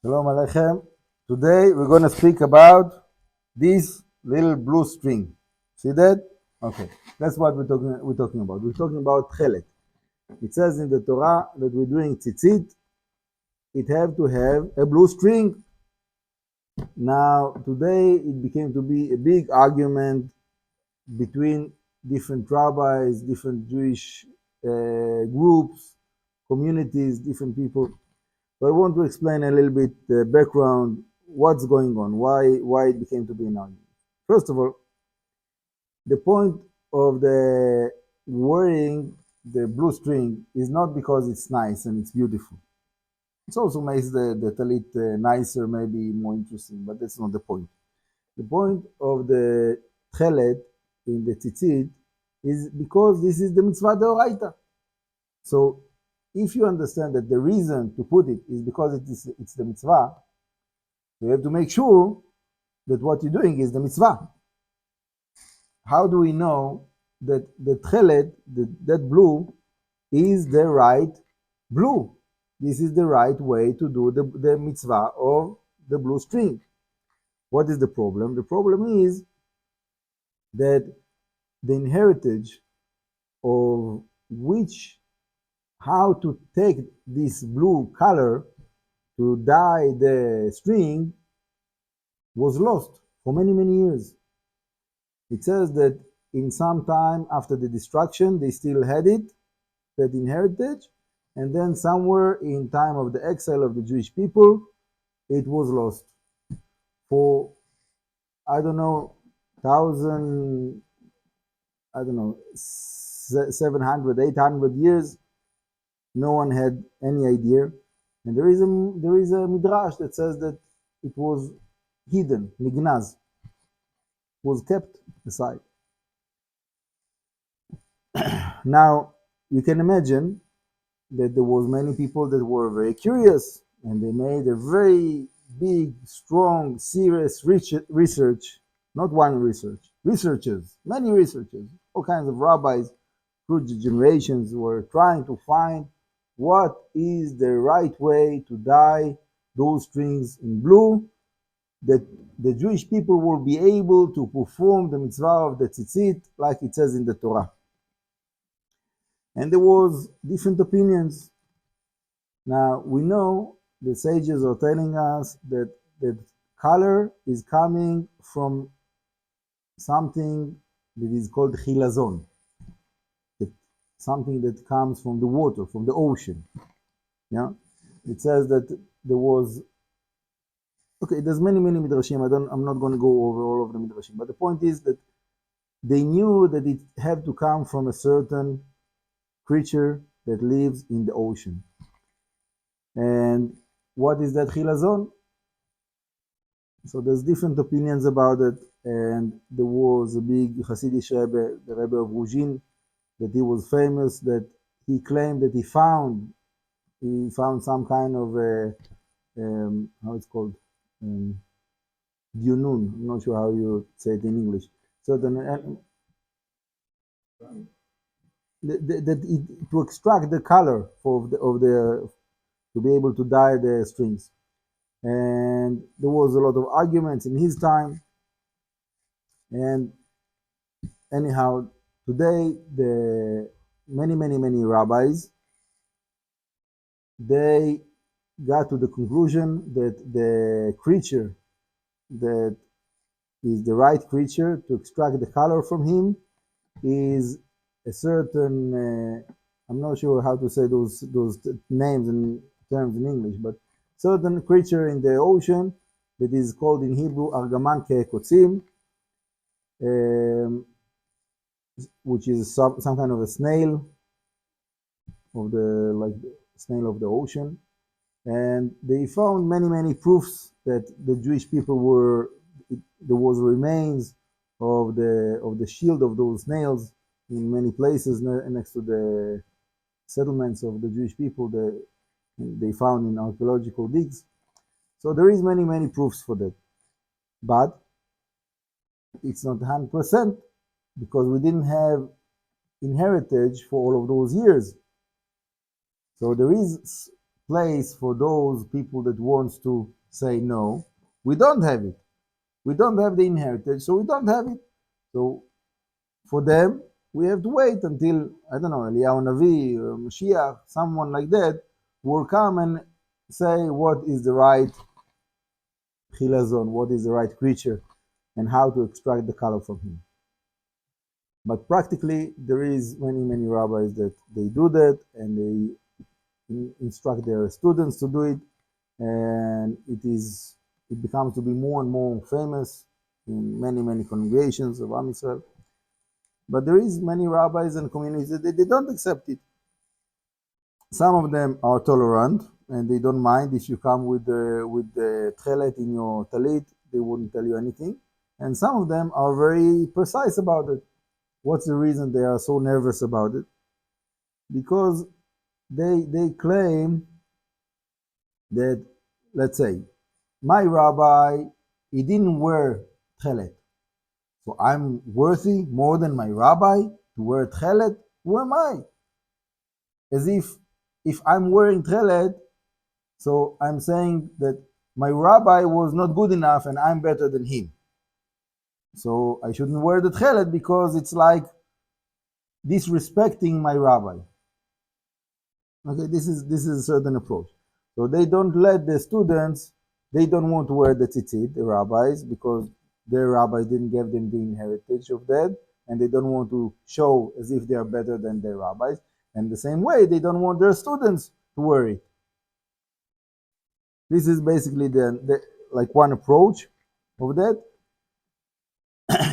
Shalom Aleichem. Today we're going to speak about this little blue string. See that? Okay. That's what we're talking about. We're talking about Techelet. It says in the Torah that we're doing Tzitzit. It have to have a blue string. Now today it became to be a big argument between different rabbis, different Jewish groups, communities, different people. So I want to explain a little bit the background, what's going on, why it became to be an argument. First of all, the point of the wearing the blue string is not because it's nice and it's beautiful. It also makes the talit nicer, maybe more interesting, but that's not the point. The point of the Techelet in the Tzitzit is because this is the Mitzvah Deoraita. So if you understand that the reason to put it is because it's the Mitzvah, you have to make sure that what you're doing is the Mitzvah. How do we know that the Techelet, that blue, is the right blue? This is the right way to do the Mitzvah of the blue string. What is the problem? The problem is that the inheritance of how to take this blue color to dye the string was lost for many, many years. It says that in some time after the destruction, they still had it, that inheritance, and then somewhere in time of the exile of the Jewish people, it was lost. For, I don't know, 700, 800 years, no one had any idea. And there is a midrash that says that it was hidden, nignaz, was kept aside. Now, you can imagine that there was many people that were very curious, and they made a very big, strong, serious research, not one researchers, many researchers, all kinds of rabbis through the generations were trying to find what is the right way to dye those strings in blue, that the Jewish people will be able to perform the mitzvah of the tzitzit like it says in the Torah. And there was different opinions. Now we know the sages are telling us that color is coming from something that is called chilazon, something that comes from the water, from the ocean. Yeah, it says that there was. Okay, there's many midrashim. I'm not going to go over all of the midrashim, but the point is that they knew that it had to come from a certain creature that lives in the ocean. And what is that chilazon? So there's different opinions about it, and there was a big Hasidic Rebbe, the Rebbe of Ruzhin, that he was famous, that he claimed that he found some kind of how it's called, Dunun. I'm not sure how you say it in English. So to extract the color to be able to dye the strings. And there was a lot of arguments in his time. And anyhow, today the many rabbis, they got to the conclusion that the creature that is the right creature to extract the color from him is a certain I'm not sure how to say those names and terms in English, but certain creature in the ocean that is called in Hebrew argaman kekotzim, which is some kind of a snail of the snail of the ocean. And they found many proofs that the Jewish people there was remains of the shield of those snails in many places next to the settlements of the Jewish people that they found in archaeological digs. So there is many proofs for that, but it's not 100% because we didn't have inheritance for all of those years. So there is place for those people that wants to say no. We don't have it. We don't have the inheritance, so we don't have it. So for them, we have to wait until, I don't know, Eliyahu Navi, or Mashiach, someone like that, will come and say what is the right Kazon, what is the right creature, and how to extract the color from him. But practically, there is many rabbis that they do that, and they instruct their students to do it, and it becomes to be more and more famous in many congregations of Am Yisrael. But there is many rabbis and communities that they don't accept it. Some of them are tolerant, and they don't mind if you come with the Techelet in your talit, they wouldn't tell you anything. And some of them are very precise about it. What's the reason they are so nervous about it? Because they claim that, let's say, my rabbi, he didn't wear Techelet. So I'm worthy more than my rabbi to wear Techelet? Who am I? As if I'm wearing Techelet, so I'm saying that my rabbi was not good enough and I'm better than him. So I shouldn't wear the Techelet because it's like disrespecting my rabbi. Okay, this is a certain approach. So they don't let the students, they don't want to wear the tzitzit, the rabbis, because their rabbis didn't give them the inheritance of that, and they don't want to show as if they are better than their rabbis. And the same way, they don't want their students to wear it. This is basically the like one approach of that.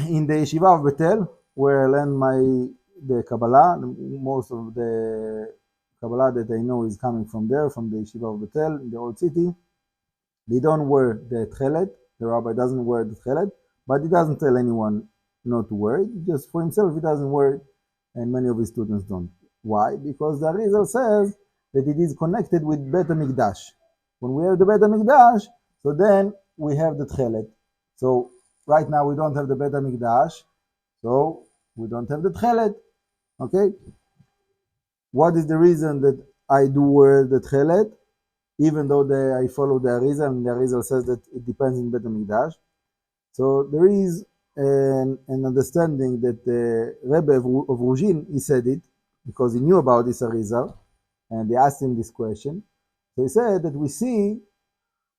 In the yeshiva of Betel, where I learned the Kabbalah, most of the Kabbalah that I know is coming from there, from the yeshiva of Betel in the old city. They don't wear the Techelet. The rabbi doesn't wear the Techelet, but he doesn't tell anyone not to wear it. Just for himself, he doesn't wear it, and many of his students don't. Why? Because the Arizal says that it is connected with Bet HaMikdash. When we have the Bet HaMikdash, so then we have the Techelet. So right now we don't have the Bet HaMikdash, so we don't have the Techelet. Okay? What is the reason that I do wear the Techelet, even though I follow the Arizal, and the Arizal says that it depends on Bet HaMikdash? So there is an understanding that the Rebbe of Ruzhin, he said it, because he knew about this Arizal, and they asked him this question. So he said that we see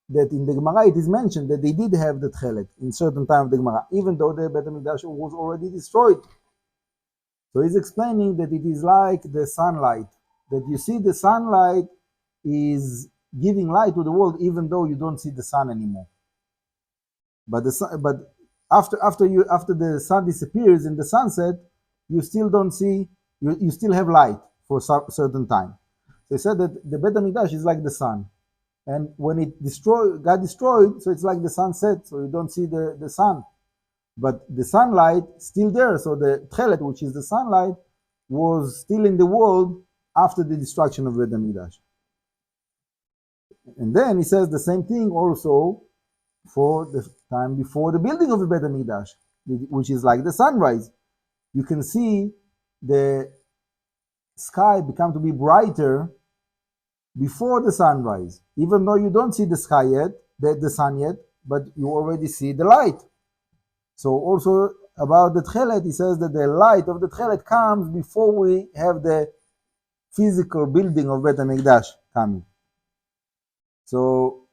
that in the Gemara it is mentioned that they did have the Techelet in certain time of the Gemara, even though the Bet HaMikdash was already destroyed. So he's explaining that it is like the sunlight, that you see the sunlight is giving light to the world even though you don't see the sun anymore. But after the sun disappears in the sunset, you still don't see, you still have light for a certain time. So he said that the Bet HaMikdash is like the sun. And when it got destroyed, so it's like the sunset, so you don't see the sun. But the sunlight still there, so the Techelet, which is the sunlight, was still in the world after the destruction of Bet HaMikdash. And then he says the same thing also for the time before the building of the Bet HaMikdash, which is like the sunrise. You can see the sky become to be brighter before the sunrise, even though you don't see the sky yet, the sun yet, but you already see the light. So also about the Techelet, he says that the light of the Techelet comes before we have the physical building of Bet HaMikdash coming. So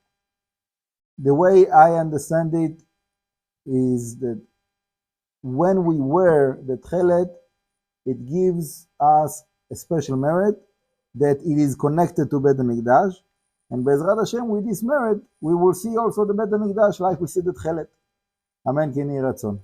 the way I understand it is that when we wear the Techelet, it gives us a special merit that it is connected to Bet HaMikdash, and Be'ezrat Hashem, with this merit, we will see also the Bet HaMikdash like we see the Techelet. Amen. Ki Yeh Ratzon.